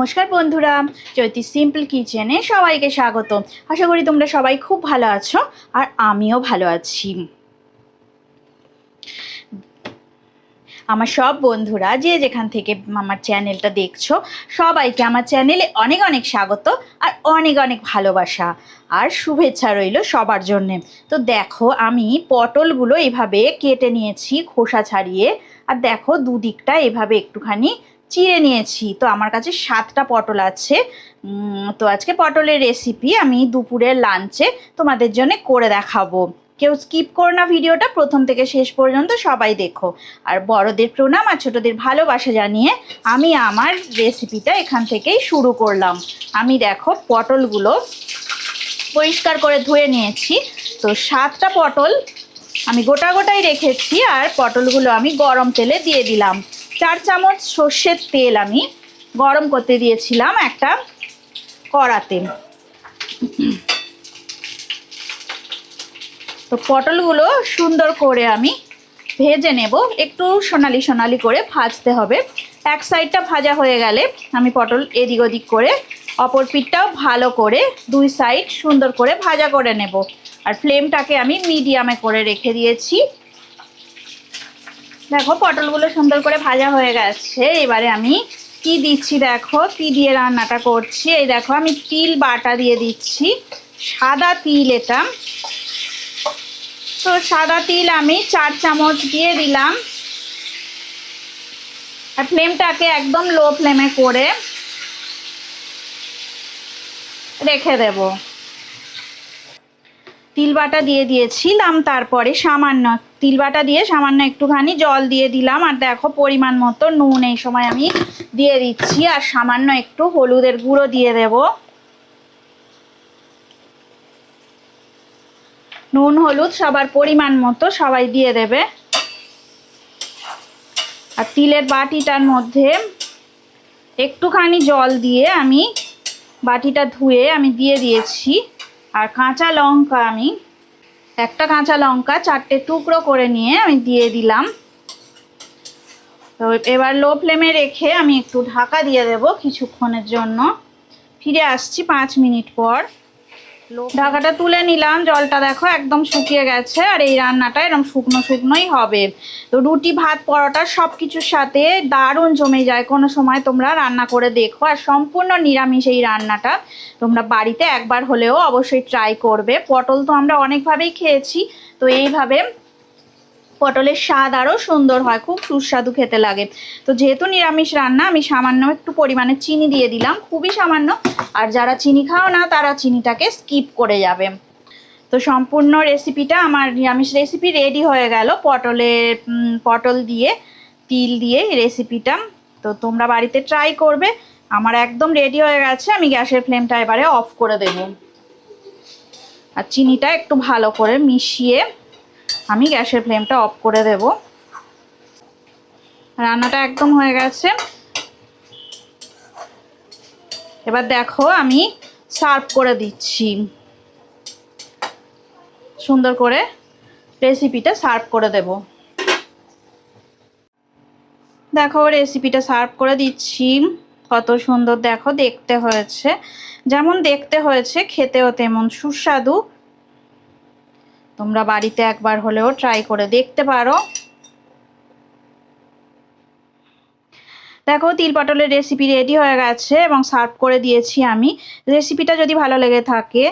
নমস্কার বন্ধুরা, চৈতি সিম্পল কিচেনে সবাইকে স্বাগত। আশা করি তোমরা সবাই খুব ভালো আছো আর আমিও ভালো আছি। আমার সব বন্ধুরা যে যেখান থেকে আমার চ্যানেলটা দেখছো সবাইকে আমার চ্যানেলে অনেক অনেক স্বাগত আর অনেক অনেক ভালোবাসা আর শুভেচ্ছা রইল সবার জন্যে। তো দেখো আমি পটলগুলো এভাবে কেটে নিয়েছি খোসা ছাড়িয়ে, আর দেখো দুদিকটা এভাবে একটুখানি চিড়ে নিয়েছি। তো আমার কাছে 7টা পটল আছে। তো আজকে পটলের রেসিপি আমি দুপুরের লাঞ্চে তোমাদের জন্য করে দেখাবো। কেউ স্কিপ করো না, ভিডিওটা প্রথম থেকে শেষ পর্যন্ত সবাই দেখো। আর বড়দের প্রণাম আর ছোটদের ভালোবাসা জানিয়ে আমি আমার রেসিপিটা এখান থেকেই শুরু করলাম। আমি দেখো পটলগুলো পরিষ্কার করে ধুয়ে নিয়েছি। তো 7টা পটল আমি গোটা গোটাই রেখেছি, আর পটলগুলো আমি গরম তেলে দিয়ে দিলাম। 4 চামচ সর্ষের তেল আমি গরম করতে দিয়েছিলাম একটা কড়াতে। তো পটলগুলো সুন্দর করে আমি ভেজে নেব, একটু সোনালি সোনালি করে ভাজতে হবে। এক সাইডটা ভাজা হয়ে গেলে আমি পটল এদিক ওদিক করে অপর পিঠটাও ভালো করে 2 সাইড সুন্দর করে ভাজা করে নেব। আর ফ্লেমটাকে আমি মিডিয়ামে করে রেখে দিয়েছি। দেখো পটলগুলো সুন্দর করে ভাজা হয়ে গেছে। এবারে আমি কি দিচ্ছি, দেখো কি দিয়ে রান্নাটা করছি। এই দেখো আমি তিল বাটা দিয়ে দিচ্ছি, সাদা তিল এটা। তো সাদা তিল আমি 4 চামচ দিয়ে দিলাম। আর ফ্লেমটাকে একদম লো ফ্লেমে করে রেখে দেব। তিল বাটা দিয়ে দিয়েছিলাম, তারপরে সামান্য তিল বাটা দিয়ে সামান্য একটুখানি জল দিয়ে দিলাম। আর দেখো পরিমাণ মতো নুন এই সময় আমি দিয়ে দিচ্ছি, আর সামান্য একটু হলুদের গুঁড়ো দিয়ে দেব। নুন হলুদ সবার পরিমাণ মতো সবাই দিয়ে দেবে। আর তিলের বাটিটার মধ্যে একটুখানি জল দিয়ে আমি বাটিটা ধুয়ে আমি দিয়ে দিয়েছি। আর কাঁচা লঙ্কা আমি একটা কাঁচা লঙ্কা 4টে টুকরো করে নিয়ে আমি দিয়ে দিলাম। তো এবার লো ফ্লেমে রেখে আমি একটু ঢাকা দিয়ে দেব কিছুক্ষণের জন্য। ফিরে আসছি 5 মিনিট পর। ঢাকাটা তুলে নিলাম, জলটা দেখো একদম শুকিয়ে গেছে। আর এই রান্নাটা এরকম শুকনো শুকনোই হবে। তো রুটি ভাত পরোটা সব কিছুর সাথে দারুণ জমে যায়। কোনো সময় তোমরা রান্না করে দেখো। আর সম্পূর্ণ নিরামিষ এই রান্নাটা তোমরা বাড়িতে একবার হলেও অবশ্যই ট্রাই করবে। পটল তো আমরা অনেকভাবেই খেয়েছি, তো এইভাবে পটলের স্বাদ আরও সুন্দর হয়, খুব সুস্বাদু খেতে লাগে। তো যেহেতু নিরামিষ রান্না আমি সামান্য একটু পরিমাণে চিনি দিয়ে দিলাম, খুবই সামান্য। আর যারা চিনি খাও না তারা চিনিটাকে স্কিপ করে যাবে। তো সম্পূর্ণ রেসিপিটা আমার নিরামিষ রেসিপি রেডি হয়ে গেল পটল দিয়ে তিল দিয়ে রেসিপিটা। তো তোমরা বাড়িতে ট্রাই করবে। আমার একদম রেডি হয়ে গেছে। আমি গ্যাসের ফ্লেমটা এবারে অফ করে দেব। আর চিনিটা একটু ভালো করে মিশিয়ে আমি গ্যাসের ফ্লেমটা অফ করে দেব। রান্নাটা একদম হয়ে গেছে। এবার দেখো আমি সার্ভ করে দিচ্ছি। সুন্দর করে রেসিপিটা সার্ভ করে দেব। দেখো রেসিপিটা সার্ভ করে দিচ্ছি। কত সুন্দর দেখো দেখতে হয়েছে, যেমন দেখতে হয়েছে খেতেও তেমন সুস্বাদু। তোমরা বাড়িতে একবার হলেও ট্রাই করে দেখতে পারো। দেখো তিল পটলের রেসিপি রেডি হয়ে গেছে এবং সার্ভ করে দিয়েছি আমি। রেসিপিটা যদি ভালো লেগে থাকে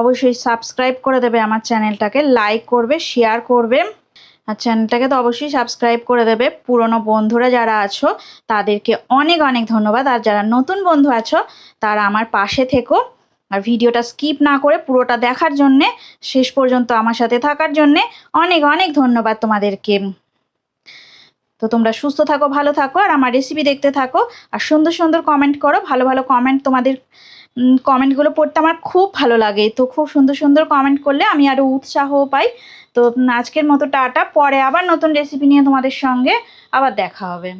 অবশ্যই সাবস্ক্রাইব করে দেবে আমার চ্যানেলটাকে, লাইক করবে, শেয়ার করবে। আর চ্যানেলটাকে তো অবশ্যই সাবস্ক্রাইব করে দেবে। পুরনো বন্ধুরা যারা আছো তাদেরকে অনেক অনেক ধন্যবাদ। আর যারা নতুন বন্ধু আছো তারা আমার পাশে থেকো। আর ভিডিওটা স্কিপ না করে পুরোটা দেখার জন্যে, শেষ পর্যন্ত আমার সাথে থাকার জন্যে অনেক অনেক ধন্যবাদ তোমাদেরকে। তো তোমরা সুস্থ থাকো, ভালো থাকো, আর আমার রেসিপি দেখতে থাকো। আর সুন্দর সুন্দর কমেন্ট করো, ভালো ভালো কমেন্ট। তোমাদের কমেন্টগুলো পড়তে আমার খুব ভালো লাগে। তো খুব সুন্দর সুন্দর কমেন্ট করলে আমি আরও উৎসাহ পাই। তো আজকের মতো টাটা, পরে আবার নতুন রেসিপি নিয়ে তোমাদের সঙ্গে আবার দেখা হবে।